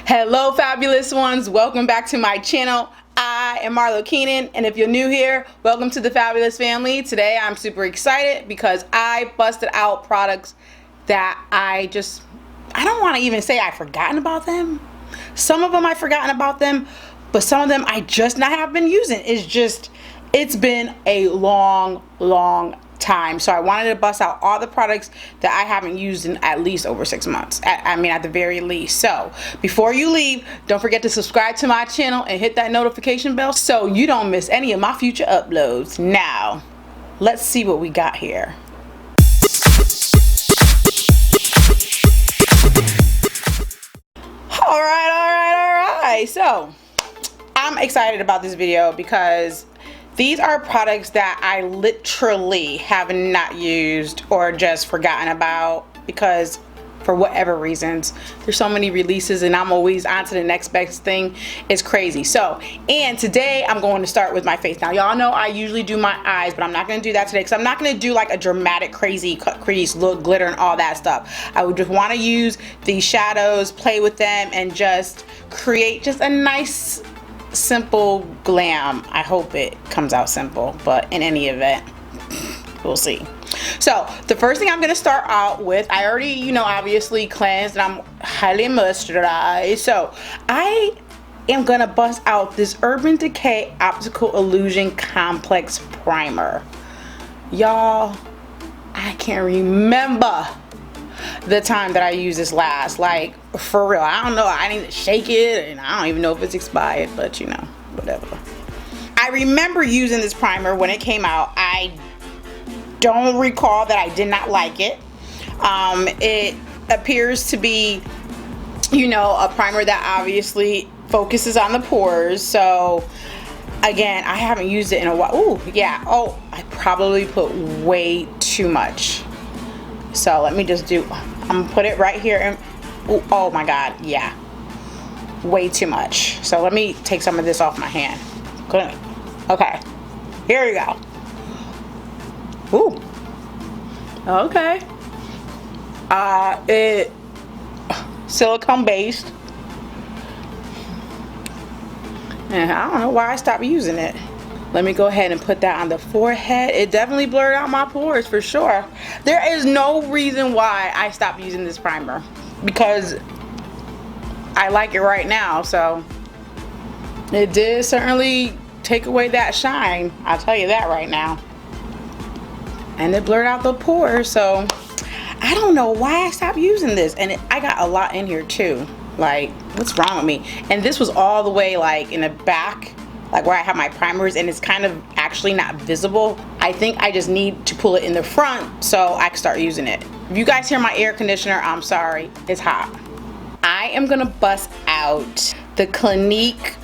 Hello fabulous ones, welcome back to my channel. I am Marlo Keenan, and if you're new here, welcome to the fabulous family. Today I'm super excited because I busted out products that I don't want to even say I've forgotten about them. Some of them I've forgotten about them, but some of them I just not have been using. It's been a long time, so I wanted to bust out all the products that I haven't used in at least over 6 months. At the very least. So before you leave, don't forget to subscribe to my channel and hit that notification bell so you don't miss any of my future uploads. Now let's see what we got here. All right, so I'm excited about this video because these are products that I literally have not used or just forgotten about because for whatever reasons. There's so many releases and I'm always on to the next best thing. It's crazy. So, and today I'm going to start with my face. Now y'all know I usually do my eyes, but I'm not going to do that today because I'm not going to do like a dramatic crazy cut crease look, glitter and all that stuff. I would just want to use these shadows, play with them, and just create just a nice simple glam. I hope it comes out simple, but in any event, we'll see. So the first thing I'm going to start out with, I already, obviously cleansed and I'm highly moisturized. So I am going to bust out this Urban Decay Optical Illusion Complex Primer. Y'all, I can't remember the time that I used this last, like for real. I don't know, I need to shake it and I don't even know if it's expired, but whatever. I remember using this primer when it came out. I don't recall that I did not like it. It appears to be, a primer that obviously focuses on the pores. So again, I haven't used it in a while. Ooh, yeah. Oh, I probably put way too much. So let me just I'm gonna put it right here and oh my god, yeah, way too much. So let me take some of this off my hand. Good. Okay, here we go. Ooh, okay. It silicone based, and I don't know why I stopped using it. Let me go ahead and put that on the forehead. It definitely blurred out my pores for sure. There is no reason why I stopped using this primer because I like it right now. So it did certainly take away that shine. I'll tell you that right now. And it blurred out the pores. So I don't know why I stopped using this. And I got a lot in here too. Like, what's wrong with me? And this was all the way like in the back, like where I have my primers, and it's kind of actually not visible. I think I just need to pull it in the front so I can start using it. If you guys hear my air conditioner, I'm sorry, it's hot. I am gonna bust out the Clinique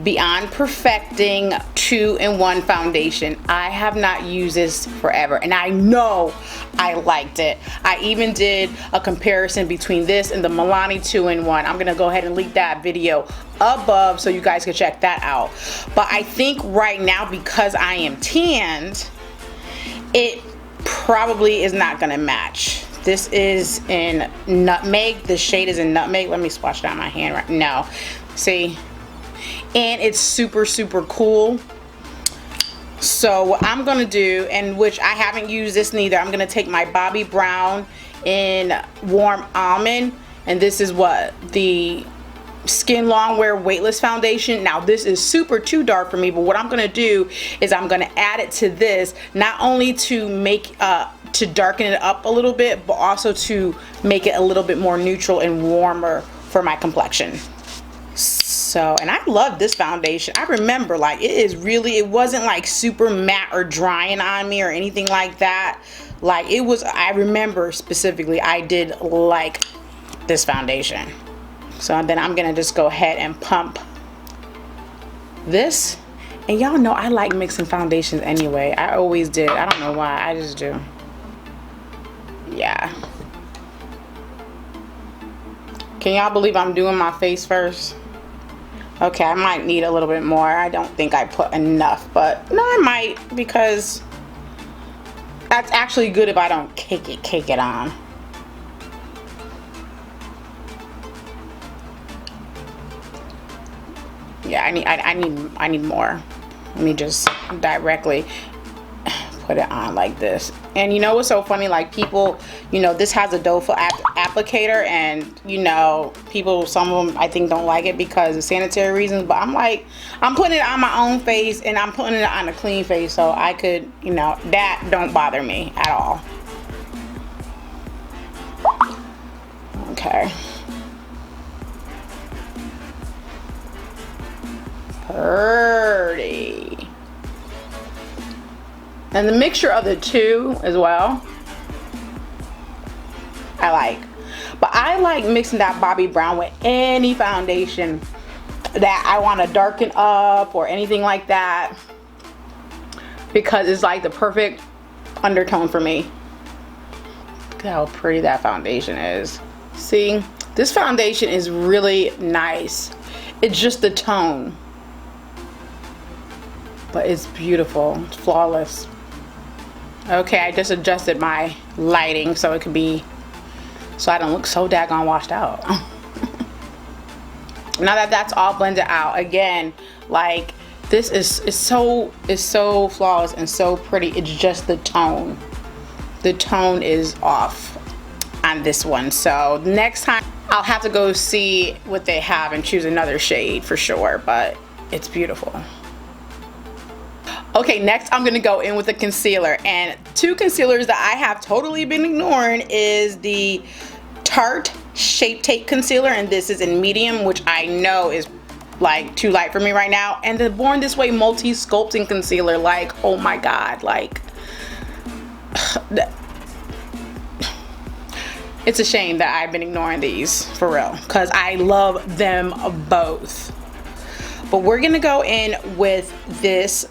Beyond Perfecting 2-in-1 foundation. I have not used this forever and I know I liked it. I even did a comparison between this and the Milani 2-in-1. I'm gonna go ahead and link that video above so you guys can check that out. But I think right now, because I am tanned, it probably is not gonna match. This is in Nutmeg. The shade is in Nutmeg. Let me swatch down my hand right now. See? And it's super cool. So what I'm gonna do, and which I haven't used this neither, I'm gonna take my Bobbi Brown in Warm Almond, and this is what the Skin Longwear Weightless Foundation. Now this is super too dark for me, but what I'm gonna do is I'm gonna add it to this, not only to make to darken it up a little bit, but also to make it a little bit more neutral and warmer for my complexion. So, and I love this foundation. I remember, like, it wasn't like super matte or drying on me or anything like that. Like, it was, I remember specifically, I did like this foundation. So then I'm gonna just go ahead and pump this. And y'all know I like mixing foundations anyway. I always did. I don't know why, I just do. Yeah. Can y'all believe I'm doing my face first? Okay, I might need a little bit more. I don't think I put enough, but no, I might, because that's actually good if I don't cake it on. Yeah, I need more. Let me just directly put it on like this. And you know what's so funny? Like people, you know, this has a doe foot applicator, and you know, people, some of them I think don't like it because of sanitary reasons. But I'm like, I'm putting it on my own face, and I'm putting it on a clean face, so I could, you know, that don't bother me at all. Okay. Pretty. And the mixture of the two as well, I like. But I like mixing that Bobbi Brown with any foundation that I want to darken up or anything like that, because it's like the perfect undertone for me. Look at how pretty that foundation is. See, this foundation is really nice. It's just the tone, but it's beautiful. It's flawless. Okay, I just adjusted my lighting so it could be, so I don't look so daggone washed out. Now that that's all blended out, again, like this is so flawless and so pretty. It's just the tone. The tone is off on this one. So next time I'll have to go see what they have and choose another shade for sure, but it's beautiful. Okay, next I'm gonna go in with a concealer, and two concealers that I have totally been ignoring is the Tarte Shape Tape Concealer, and this is in medium, which I know is like too light for me right now, and the Born This Way Multi Sculpting Concealer. Like, oh my god, like it's a shame that I've been ignoring these for real, because I love them both. But we're gonna go in with this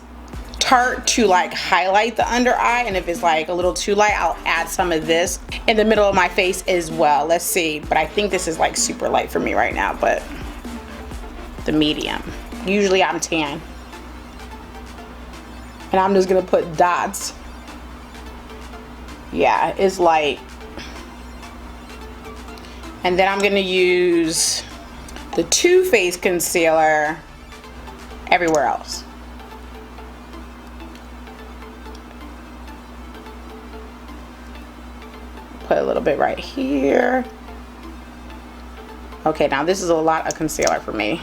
Tarte to like highlight the under eye, and if it's like a little too light, I'll add some of this in the middle of my face as well. Let's see, but I think this is like super light for me right now, but the medium. Usually I'm tan, and I'm just gonna put dots. Yeah, it's light. And then I'm gonna use the Too Faced concealer everywhere else. Put a little bit right here. Okay, now this is a lot of concealer for me.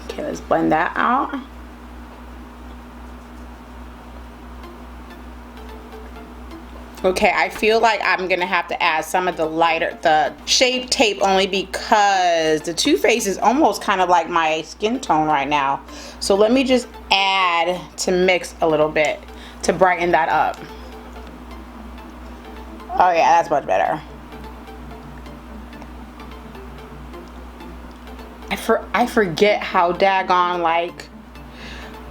Okay, let's blend that out. Okay, I feel like I'm gonna have to add some of the lighter, the Shape Tape, only because the Too Faced is almost kind of like my skin tone right now. So let me just add to mix a little bit to brighten that up. Oh yeah, that's much better. I forget how daggone, like,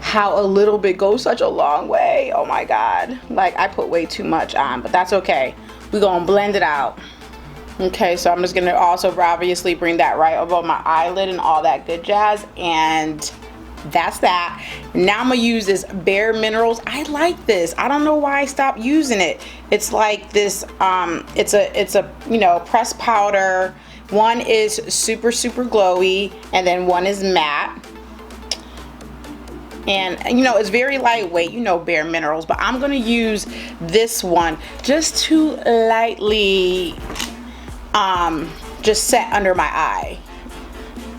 how a little bit goes such a long way. Oh my god. Like, I put way too much on, but that's okay. We're gonna blend it out. Okay, so I'm just gonna also obviously bring that right above my eyelid and all that good jazz, and that's that. Now I'm gonna use this Bare Minerals. I like this. I don't know why I stopped using it. It's like this, it's a you know, pressed powder. One is super glowy, and then one is matte. And you know, it's very lightweight, you know, Bare Minerals, but I'm gonna use this one just to lightly just set under my eye,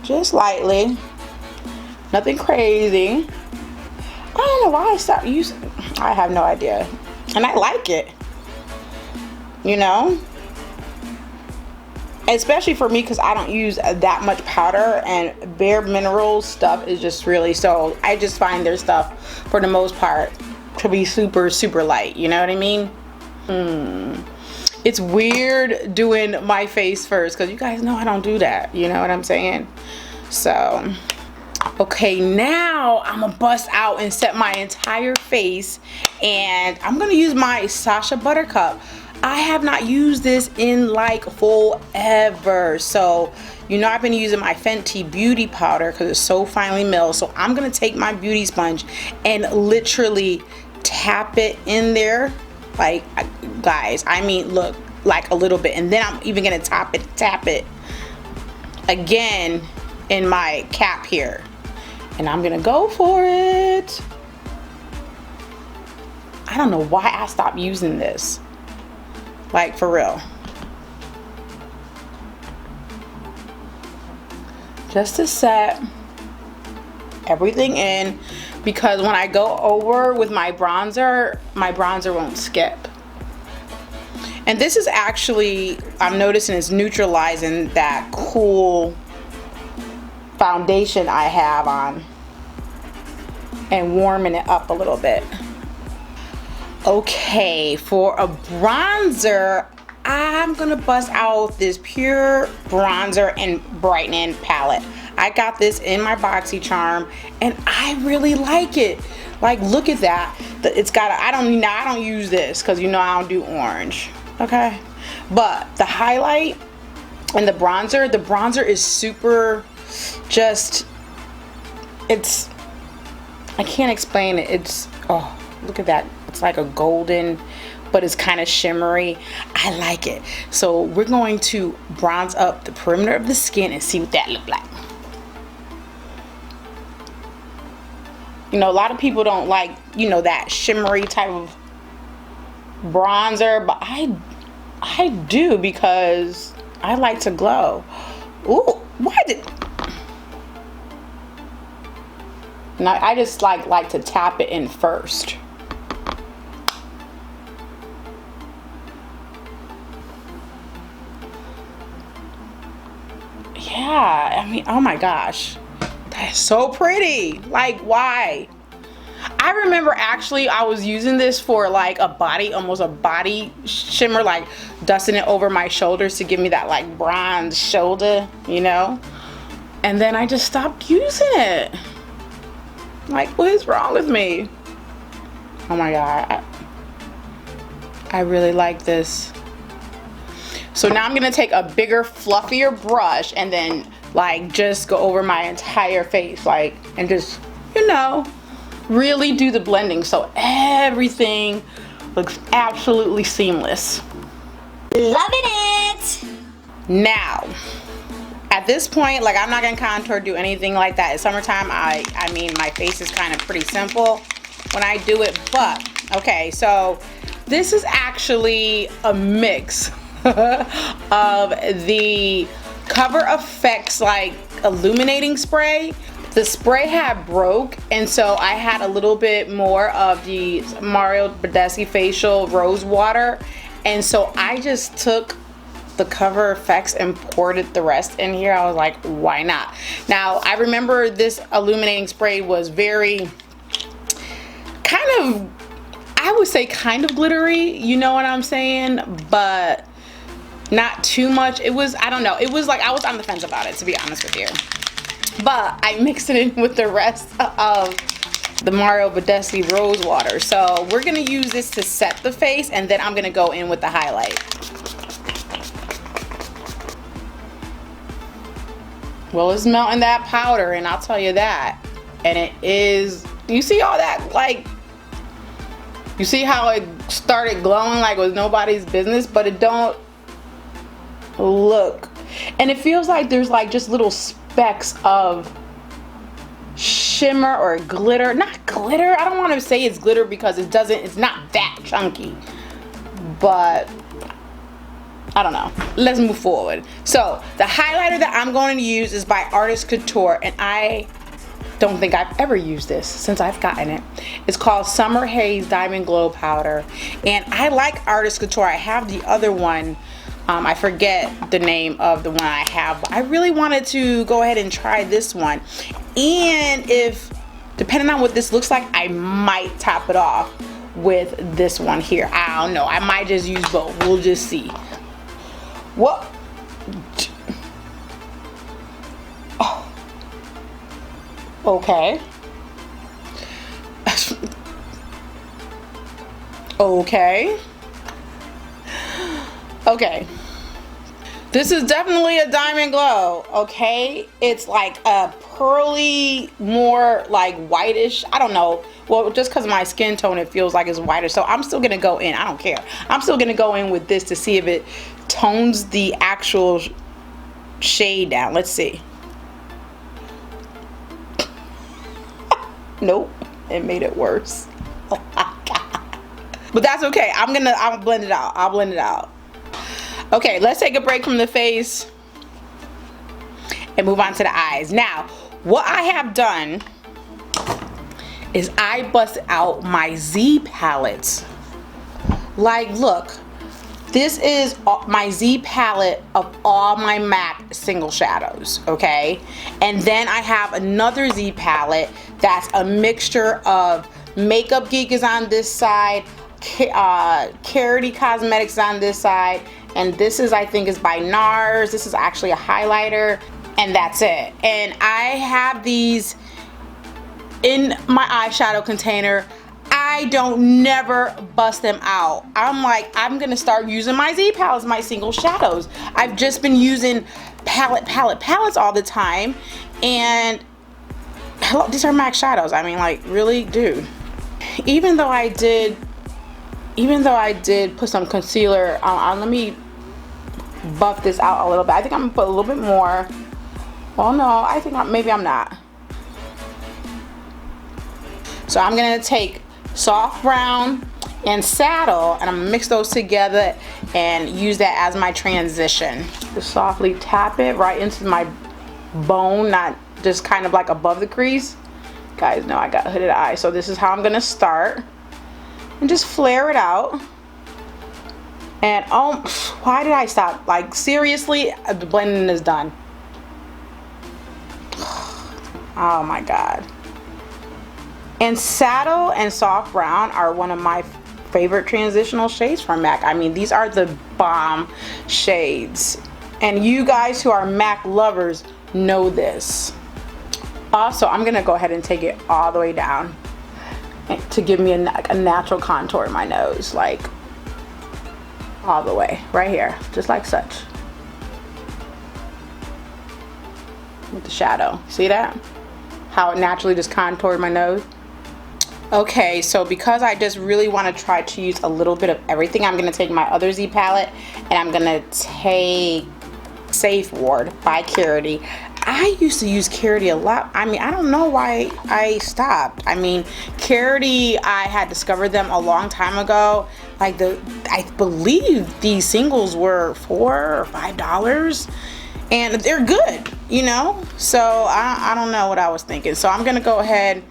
just lightly, nothing crazy. I don't know why I stopped using it. I have no idea, and I like it, you know, especially for me, because I don't use that much powder, and Bare Minerals stuff is just really, so I just find their stuff for the most part to be super light, you know what I mean? It's weird doing my face first, because you guys know I don't do that, you know what I'm saying? So okay, now I'm gonna bust out and set my entire face, and I'm gonna use my Sacha Buttercup. I have not used this in like forever, so you know, I've been using my Fenty Beauty powder because it's so finely milled. So I'm gonna take my beauty sponge and literally tap it in there, like, guys, I mean, look, like a little bit, and then I'm even gonna tap it again in my cap here. And I'm gonna go for it. I don't know why I stopped using this. Like, for real. Just to set everything in, because when I go over with my bronzer won't skip. And this is actually, I'm noticing, it's neutralizing that cool foundation I have on and warming it up a little bit. Okay, for a bronzer, I'm gonna bust out this Pure Bronzer and Brightening palette. I got this in my BoxyCharm and I really like it. Like, look at that. It's got I don't use this because you know I don't do orange. Okay, but the highlight and the bronzer is super, just, it's, I can't explain it. It's, oh, look at that. It's like a golden, but it's kind of shimmery. I like it. So we're going to bronze up the perimeter of the skin and see what that look like. You know, a lot of people don't like, you know, that shimmery type of bronzer, but I do, because I like to glow. Ooh, why did... Now I just like to tap it in first. Yeah, I mean, oh my gosh, that's so pretty. Like, why? I remember actually I was using this for like a body, almost a body shimmer, like dusting it over my shoulders to give me that like bronze shoulder, you know? And then I just stopped using it. Like, what is wrong with me? Oh my God, I really like this. So now I'm gonna take a bigger, fluffier brush and then like just go over my entire face, like, and just, you know, really do the blending so everything looks absolutely seamless. Loving it! Now, at this point, like, I'm not gonna contour, do anything like that. It's summertime. I mean, my face is kind of pretty simple when I do it, but okay, so this is actually a mix of the Cover FX like illuminating spray. The spray had broke, and so I had a little bit more of the Marlo Keenan facial rose water, and so I just took the Cover FX and poured it the rest in here. I was like, why not? Now I remember this illuminating spray was very kind of, I would say kind of glittery, you know what I'm saying, but not too much. It was, I don't know, it was like, I was on the fence about it, to be honest with you. But I mixed it in with the rest of the Marlo Keenan rose water. So we're gonna use this to set the face, and then I'm gonna go in with the highlight. Well, it's melting that powder, and I'll tell you that. And it is, you see all that, like, you see how it started glowing like it was nobody's business, but it don't look, and it feels like there's like just little specks of shimmer or glitter. Not glitter, I don't want to say it's glitter because it's not that chunky, but I don't know. Let's move forward. So the highlighter that I'm going to use is by Artist Couture, and I don't think I've ever used this since I've gotten it. It's called Summer Haze Diamond Glow Powder, and I like Artist Couture. I have the other one. I forget the name of the one I have, but I really wanted to go ahead and try this one. And if, depending on what this looks like, I might top it off with this one here. I don't know. I might just use both. We'll just see. What? Oh. Okay. Okay. Okay. This is definitely a diamond glow, okay? It's like a pearly, more like whitish, I don't know. Well, just because of my skin tone, it feels like it's whiter. So I'm still gonna go in, I don't care. I'm still gonna go in with this to see if it tones the actual shade down. Let's see. Nope, it made it worse. Oh my God. But that's okay. I'll blend it out. I'll blend it out. Okay, let's take a break from the face and move on to the eyes. Now, what I have done is I bust out my Z palettes. Like, look, this is my Z palette of all my MAC single shadows, okay? And then I have another Z palette that's a mixture of Makeup Geek is on this side, Carity Cosmetics on this side, and this is, I think, is by NARS. This is actually a highlighter, and that's it. And I have these in my eyeshadow container. I don't never bust them out. I'm like, I'm gonna start using my Z palettes, my single shadows. I've just been using palettes all the time, and hello, these are MAC shadows. I mean, like, really, dude. Even though I did put some concealer on, let me buff this out a little bit. I think I'm gonna put a little bit more. Well, no, I think maybe I'm not. So I'm gonna take Soft Brown and Saddle, and I'm gonna mix those together and use that as my transition. Just softly tap it right into my bone, not just kind of like above the crease. Guys know I got hooded eyes, so this is how I'm gonna start. And just flare it out. And oh, why did I stop? Like, seriously, the blending is done. Oh my God. And Saddle and Soft Brown are one of my favorite transitional shades from MAC. I mean, these are the bomb shades. And you guys who are MAC lovers know this. Also, I'm gonna go ahead and take it all the way down to give me a natural contour in my nose, like all the way, right here, just like such. With the shadow, see that? How it naturally just contoured my nose. Okay, so because I just really want to try to use a little bit of everything, I'm going to take my other Z palette and I'm going to take Safe Ward by Carity. I used to use Carity a lot. I mean, I don't know why I stopped. I mean, Carity, I had discovered them a long time ago. Like, I believe these singles were $4 or $5. And they're good, you know? So I don't know what I was thinking. So I'm going to go ahead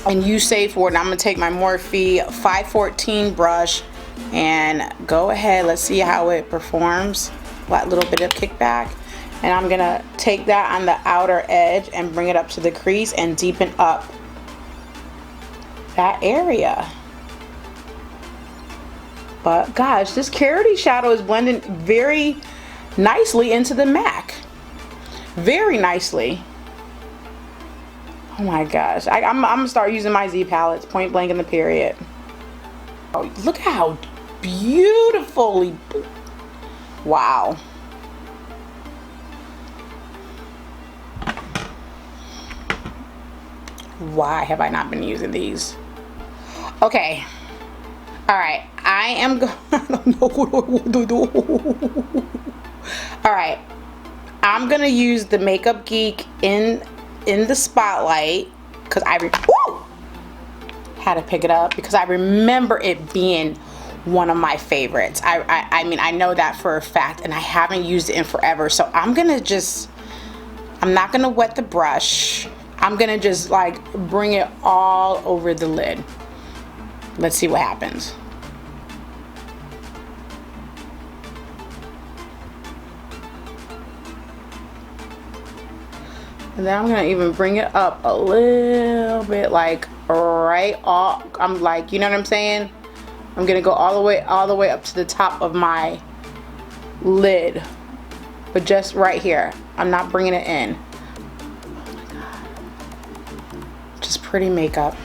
and use Safe Word, and I'm gonna take my Morphe 514 brush and go ahead. Let's see how it performs. That little bit of kickback, and I'm gonna take that on the outer edge and bring it up to the crease and deepen up that area. But gosh, this Carity shadow is blending very nicely into the MAC, very nicely. Oh my gosh, I'm gonna start using my Z palettes, point blank in the period. Oh, look at how beautifully, wow. Why have I not been using these? Okay, all right, I am I don't know what I want to do. All right, I'm gonna use the Makeup Geek in the spotlight, because I had to pick it up because I remember it being one of my favorites. I mean, I know that for a fact, and I haven't used it in forever. So I'm not gonna wet the brush. I'm gonna just like bring it all over the lid. Let's see what happens. And then I'm gonna even bring it up a little bit, like right off. I'm like, you know what I'm saying? I'm gonna go all the way up to the top of my lid, but just right here. I'm not bringing it in. Oh my God. Just pretty makeup.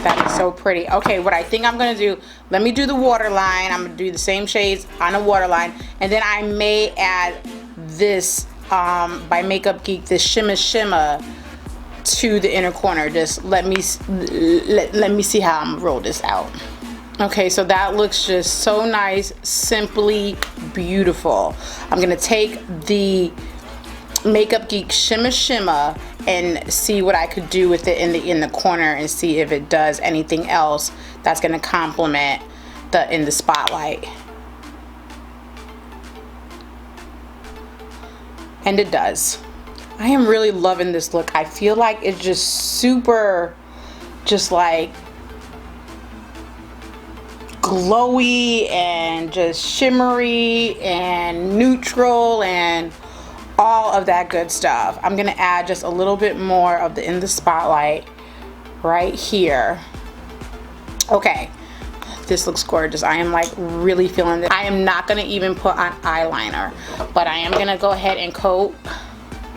That is so pretty. Okay, what I think I'm gonna do, let me do the waterline. I'm gonna do the same shades on a waterline, and then I may add this by Makeup Geek, this shimmer to the inner corner. Just let me see how I'm gonna roll this out. Okay, so that looks just so nice, simply beautiful. I'm gonna take the Makeup Geek Shimma and see what I could do with it in the corner and see if it does anything else that's gonna complement in the spotlight. And it does. I am really loving this look. I feel like it's just super, just like glowy and just shimmery and neutral and all of that good stuff. I'm gonna add just a little bit more of the in the spotlight right here. Okay, this looks gorgeous. I am like really feeling this. I am not gonna even put on eyeliner, but I am gonna go ahead and coat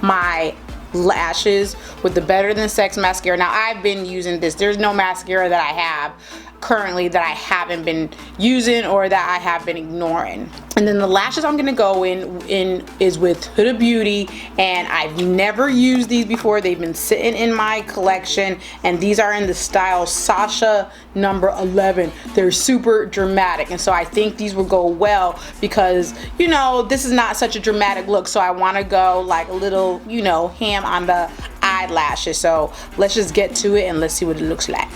my lashes with the Better Than Sex mascara. Now I've been using this. There's no mascara that I have currently that I haven't been using or that I have been ignoring. And then the lashes I'm gonna go in is with Huda Beauty, and I've never used these before. They've been sitting in my collection, and these are in the style Sasha number 11. They're super dramatic, and so I think these will go well because, you know, this is not such a dramatic look, so I want to go like a little, you know, ham on the eyelashes. So let's just get to it and let's see what it looks like.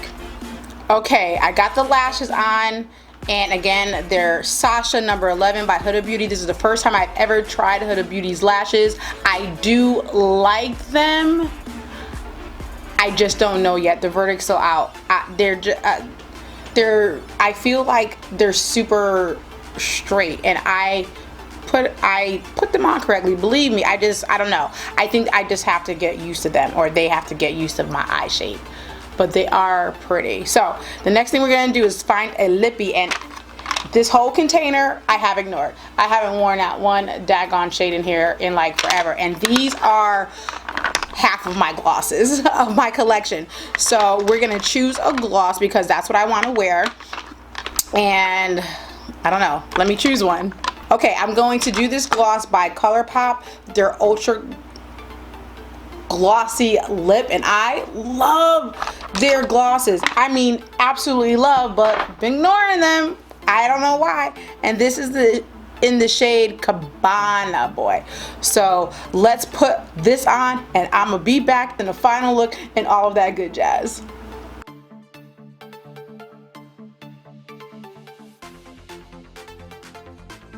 Okay, I got the lashes on, and again, they're Sasha number 11 by Huda Beauty. This is the first time I've ever tried Huda Beauty's lashes. I do like them. I just don't know yet. The verdict's still out. I feel like they're super straight, and I put them on correctly. Believe me, I don't know. I think I just have to get used to them, or they have to get used to my eye shape. But they are pretty. So the next thing we're gonna do is find a lippy, and this whole container I have ignored. I haven't worn out one daggone shade in here in like forever, and these are half of my glosses of my collection. So we're gonna choose a gloss because that's what I want to wear, and I don't know, let me choose one. Okay, I'm going to do this gloss by ColourPop. They're ultra glossy lip, and I love their glosses. I mean, absolutely love, but been ignoring them. I don't know why. And this is in the shade Cabana Boy. So let's put this on, and I'm gonna be back in the final look and all of that good jazz.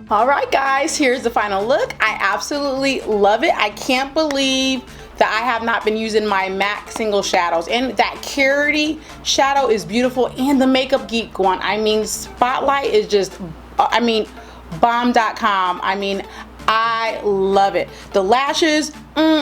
All right, guys, here's the final look. I absolutely love it. I can't believe that I have not been using my MAC single shadows, and that Carity shadow is beautiful, and the Makeup Geek one. I mean, Spotlight is just, I mean, bomb.com. I mean, I love it. The lashes,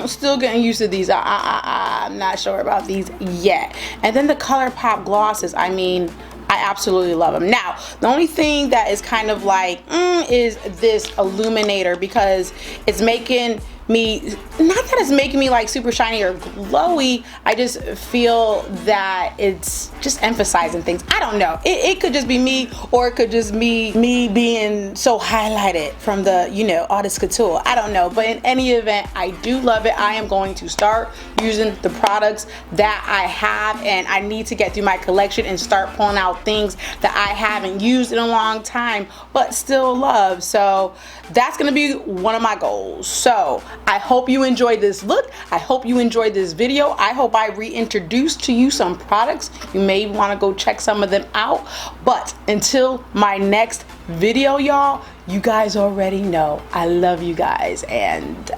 still getting used to these. I'm not sure about these yet. And then the ColourPop glosses, I mean, I absolutely love them. Now, the only thing that is kind of like, is this illuminator, because it's making me, not that it's making me like super shiny or glowy, I just feel that it's just emphasizing things. I don't know. It could just be me, or it could just me being so highlighted from the, you know, Artist Couture. I don't know. But in any event, I do love it. I am going to start using the products that I have, and I need to get through my collection and start pulling out things that I haven't used in a long time but still love. So that's gonna be one of my goals. So I hope you enjoyed this look. I hope you enjoyed this video. I hope I reintroduced to you some products. You may want to go check some of them out. But until my next video, y'all, you guys already know I love you guys, and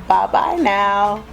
bye bye now.